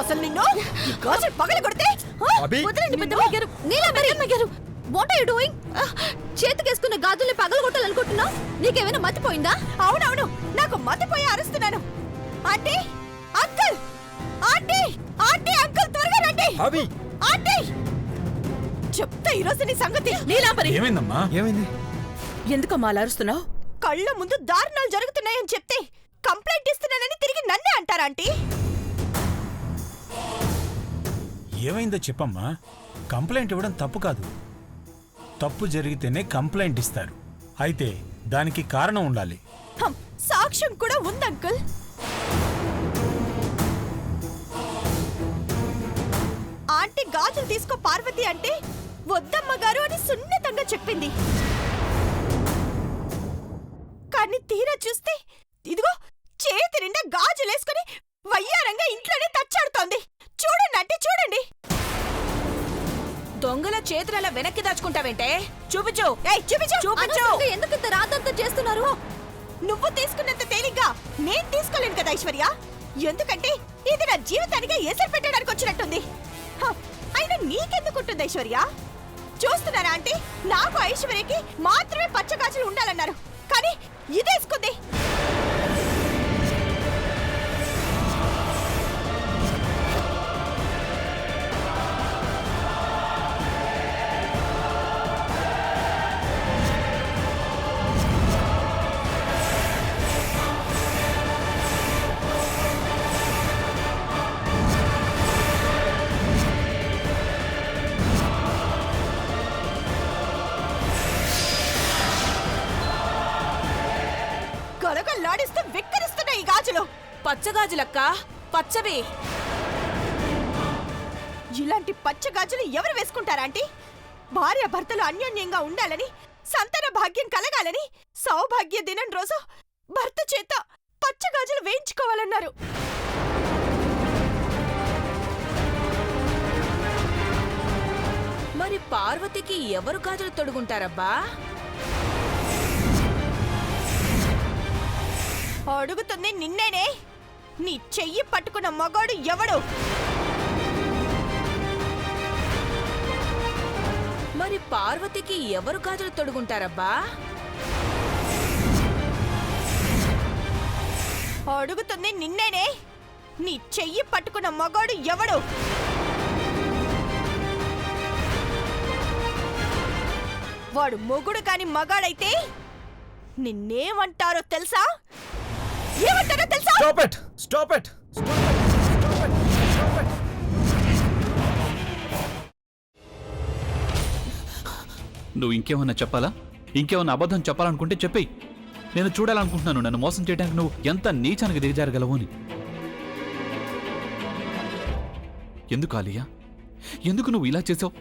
అసలు నిన్ను ఈ గాజులు పగల కొడితే వదలండి పెద్దమ్మ గారు. నీలమ్మ గారు, వాట్ ఆర్ యు డూయింగ్? చేతికేసుకున్న గాజుల్ని పగలగొట్టాలనుకుంటున్నావు? నీకేమైనా మతిపోయిందా? అవునవును, నాకు మతిపోయి అరుస్తున్నాను. Aunty, uncle, aunty, aunty, uncle, త్వరగా రండి. ఆంటీ, చెప్తా ఈరోజు నీ సంగతి. నీలాంబరి, ఏమైందమ్మా? ఏమైంది? ఎందుకమ్మా అలా అరుస్తున్నావు? కళ్ళ ముందు దారుణాలు జరుగుతున్నాయని చెప్తే కంప్లైంట్ ఇస్తున్నానని తిరిగి నన్నే అంటారా ఆంటీ? ఏమైందో చెప్పమ్మా. కంప్లైంట్ ఇవ్వడం తప్పు కాదు. తప్పు జరిగితేనే కంప్లైంట్ ఇస్తారు. అయితే దానికి కారణం ఉండాలి. సాక్ష్యం కూడా ఉంది అంకుల్. ఆంటీ గాజులు తీసుకో పార్వతి అంటే వద్దమ్మ గారు అని సున్నితంగా చెప్పింది. కానీ తీరా చూస్తే ఇదిగో చేతి నిండా గాజులేసుకుని వయ్యారంగా ఇంట్లోనే తచ్చాడుతోంది. చూడండి అంటే చూడండి. దొంగల చేతుల వెనక్కి దాచుకుంటావేంటే? చూపించు. చూపించు. ఎందుకు ఇంత రాదంతా చేస్తున్నారు? నువ్వు తీసుకున్నంత తేలిగ్గా నేను తీసుకోలేను కదా ఐశ్వర్య. ఎందుకంటే ఇది నా జీవితానికి ఎసరు పెట్టడానికి వచ్చినట్టుంది. అయినా నీకెందుకుంటుంది ఐశ్వర్య? చూస్తున్నారా ఆంటీ, నాకు ఐశ్వర్యకి మాత్రమే పచ్చగాజులు ఉండాలన్నారు, కానీ ఇదేసుకుంది. గలగల్లాడిస్తూ విక్కరిస్తున్న ఈ గాజులు పచ్చగాజులక్క, పచ్చవి. ఇలాంటి పచ్చ గాజులు ఎవరు వేసుకుంటారా ఆంటీ? భార్య భర్తలు అన్యోన్యంగా ఉండాలని, సంతాన భాగ్యం కలగాలని, సౌభాగ్య దినం రోజు భర్త చేత పచ్చ గాజులు వేయించుకోవాలన్నారు. మరి పార్వతికి ఎవరు గాజులు తొడుగుంటారబ్బా? అడుగుతుంది నిన్నేనే. నీ చెయ్యి పట్టుకున్న మగాడు ఎవడు? మరి పార్వతికి ఎవరు గాజులు తొడుగుంటారబ్బా? అడుగుతుంది నిన్నేనే. నీ చెయ్యి పట్టుకున్న మగాడు ఎవడు? వాడు మొగుడు కాని మగాడైతే నిన్నేమంటారో తెలుసా? ఏమంటారో తెలుసా? Stop it! Stop it! నువ్వు ఇంకేమన్నా చెప్పాలా? ఇంకేమన్నా అబద్ధం చెప్పాలనుకుంటే చెప్పేయి. నేను చూడాలనుకుంటున్నాను నన్ను మోసం చేయడానికి నువ్వు ఎంత నీచానికి దిగజారగలవు అని. ఎందుకు ఆలియా, ఎందుకు నువ్వు ఇలా చేసావు?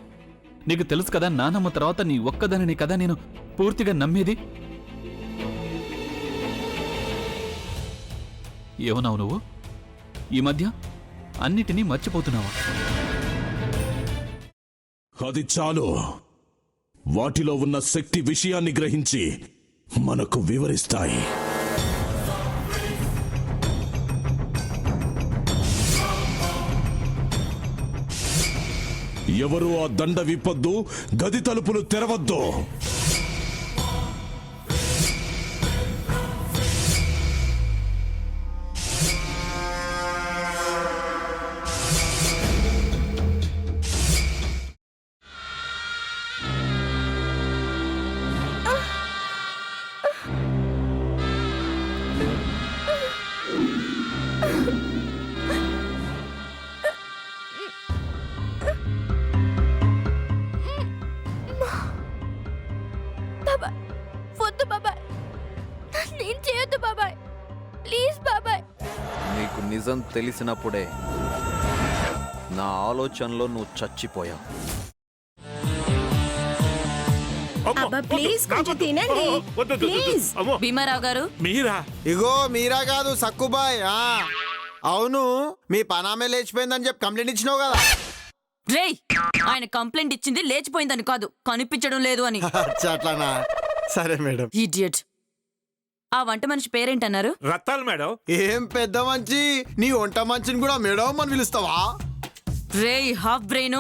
నీకు తెలుసు కదా నానమ్మ తర్వాత నీ ఒక్కదానిని కదా నేను పూర్తిగా నమ్మేది. ఏమన్నావు నువ్వు? ఈ మధ్య అన్నిటినీ మర్చిపోతున్నావా? అది చాలు. వాటిలో ఉన్న శక్తి విషయాన్ని గ్రహించి మనకు వివరిస్తాయి. ఎవరు ఆ దండ విప్పొద్దు, గది తలుపులు తెరవద్దు. వద్దు బాబాయ్, నేను చేయొద్దు బాబాయ్, ప్లీజ్ బాబాయ్. నీకు నిజం తెలిసినప్పుడే నా ఆలోచనలో నువ్వు చచ్చిపోయావు. ప్లీజ్ కొంచెం తినండి. భీమారావు గారు, మీరా? ఇగో మీరా కాదు సక్కుబాయ్. అవును, మీ పనామే లేచిపోయిందని చెప్పి కంప్లైంట్ ఇచ్చినావు కదా. రేయ్, ఆయన కంప్లైంట్ ఇచ్చింది లేచిపోయిందని కాదు, కనిపించడం లేదు అని. అట్లానా? సరే మేడం. ఇడియట్. ఆ వంట మనిషి పేరేంటన్నారు? రత్తాలు మేడం. ఏం పెద్ద మంచి నీ వంట మంచిని కూడా మేడం అని పిలుస్తావా? రేయ్ హాఫ్ బ్రెయిన్,